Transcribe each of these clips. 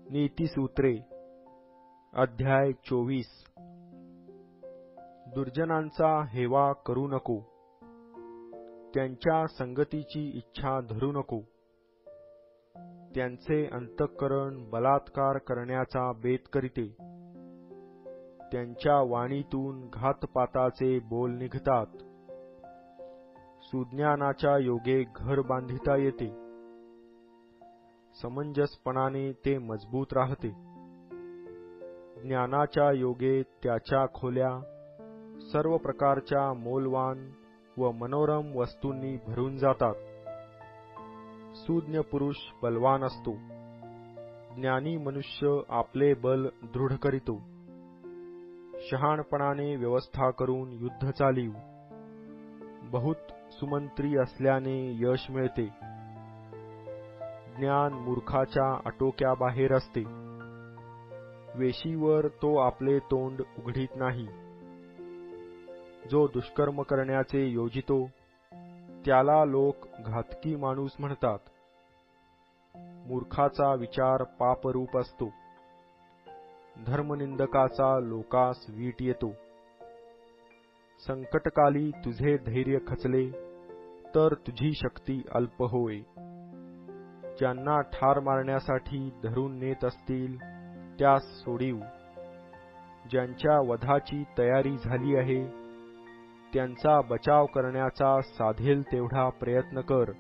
नीतिसूत्रे अध्याय 24 दुर्जनांचा हेवा करू नको, त्यांच्या संगतीची इच्छा धरू नको, त्यांचे अंतःकरण बलात्कार करण्याचा बेत करीते, त्यांच्या वाणीतून घातपाताचे बोल निघतात, सुज्ञानाच्या योगे घर बांधिता येते, समंजसपणाने ते मजबूत राहते, ज्ञानाच्या योगे त्याच्या खोल्या सर्व प्रकारच्या मौल्यवान व मनोरम वस्तूंनी भरून जातात. सुज्ञ पुरुष बलवान असतो, ज्ञानी मनुष्य आपले बल दृढ करीतो, शहाणपणाने व्यवस्था करून युद्ध चालीव, बहुत सुमंत्री असल्याने यश मिळते, ज्ञान मूर्खाच्या आटोक्याबाहेर असते, वेशीवर तो आपले तोंड उघडीत नाही, जो दुष्कर्म करण्याचे योजितो त्याला लोक घातकी माणूस म्हणतात, मूर्खाचा विचार पापरूप असतो, धर्मनिंदकाचा लोकास वीट येतो, संकटकाली तुझे धैर्य खचले तर तुझी शक्ती अल्प होय, ज्यांना ठार मारण्यासाठी धरून नेत असतील त्यास सोडीव, ज्यांच्या वधाची तयारी झाली आहे त्यांचा बचाव करण्याचा साधेल तेवढा प्रयत्न कर.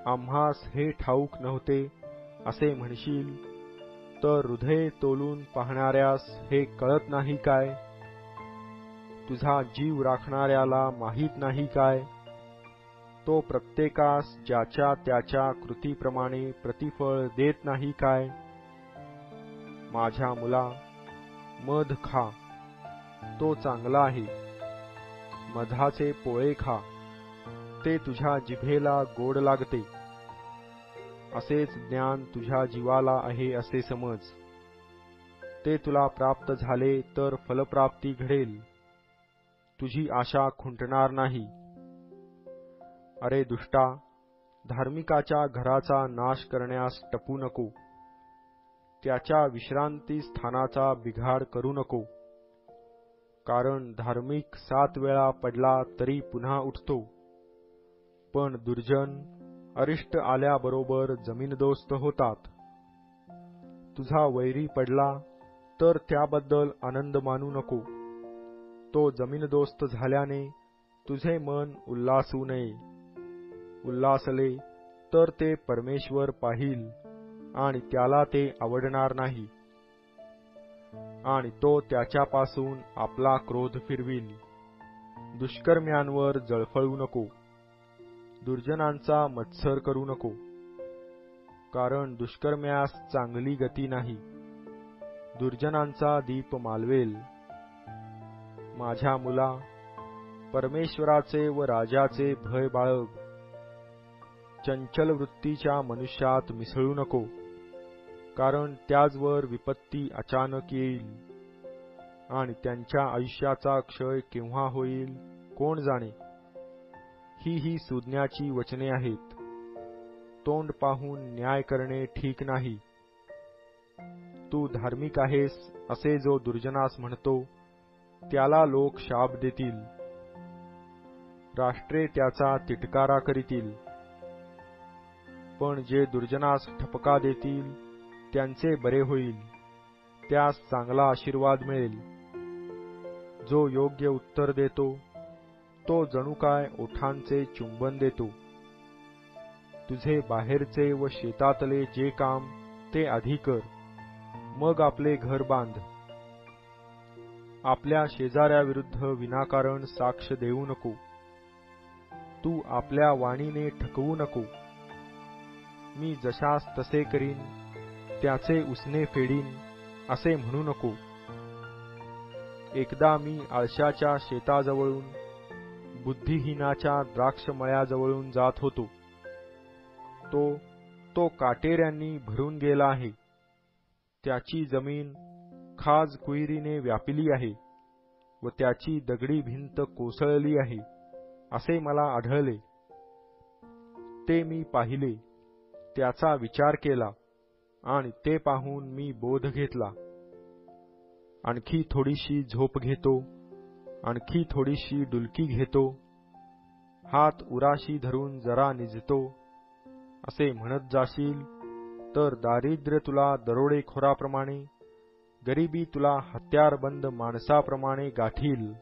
आम्हास हे ठाऊक नव्हते असे म्हणशील तर हृदय तोलून पाहणाऱ्यास हे कळत नाही काय? तुझा जीव राखणाऱ्याला माहीत नाही काय? तो प्रत्येकास ज्याच्या त्याच्या कृतीप्रमाणे प्रतिफळ देत नाही काय? माझ्या मुला, मध खा, तो चांगला आहे, मधाचे पोळे खा, ते तुझ्या जिभेला गोड लागते, असेच ज्ञान तुझ्या जीवाला आहे असे समज, ते तुला प्राप्त झाले तर फलप्राप्ती घडेल, तुझी आशा खुंटणार नाही. अरे दुष्टा, धार्मिकाच्या घराचा नाश करण्यास टपू नको, त्याच्या विश्रांती स्थानाचा बिघाड करू नको, कारण धार्मिक 7 वेळा पडला तरी पुन्हा उठतो, पण दुर्जन अरिष्ट आल्याबरोबर जमीनदोस्त होतात. तुझा वैरी पडला तर त्याबद्दल आनंद मानू नको, तो जमीनदोस्त झाल्याने तुझे मन उल्हासू नये, उल्हासले तर ते परमेश्वर पाहिल आणि त्याला ते आवडणार नाही, आणि तो त्याच्यापासून आपला क्रोध फिरविल. दुष्कर्म्यांवर जळफळू नको, दुर्जनांचा मत्सर करू नको, कारण दुष्कर्म्यास चांगली गती नाही, दुर्जनांचा दीप मालवेल. माझ्या मुला, परमेश्वराचे व राजाचे भय बाळग, चंचल वृत्तीच्या मनुष्यात मिसळू नको, कारण त्याचवर विपत्ती अचानक येईल, आणि त्यांच्या आयुष्याचा क्षय केव्हा होईल कोण जाणे. ही सुज्ञाची वचने आहेत. तोंड पाहून न्याय करणे ठीक नाही. तू धार्मिक आहेस असे जो दुर्जनास म्हणतो त्याला लोक शाप देतील, राष्ट्रे त्याचा तिटकारा करीतील, पण जे दुर्जनास ठपका देतील त्यांचे बरे होईल, त्यास चांगला आशीर्वाद मिळेल. जो योग्य उत्तर देतो तो जणू काय ओठांचे चुंबन देतो. तुझे बाहेरचे व शेतातले जे काम ते आधी कर, मग आपले घर बांध. आपल्या शेजाऱ्याविरुद्ध विनाकारण साक्ष देऊ नको. तू आपल्या वाणीने ठकवू नको. मी जशास तसे करीन, त्याचे उसने फेडीन असे म्हणू नको. एकदा मी आळशाच्या शेताजवळून बुद्धिहीनाच्या द्राक्षमळ्याजवळून जात होतो. तो काटेऱ्यांनी भरून गेला आहे, त्याची जमीन खाज कुईरीने व्यापिली आहे व त्याची दगडी भिंत कोसळली आहे असे मला आढळले. ते मी पाहिले, त्याचा विचार केला आणि ते पाहून मी बोध घेतला. आणखी थोडीशी झोप घेतो, आणखी थोडीशी डुलकी घेतो, हात उराशी धरून जरा निजतो, असे म्हणत जाशील तर दारिद्र्य तुला दरोडेखोराप्रमाणे, गरिबी तुला हत्यारबंद माणसाप्रमाणे गाठील.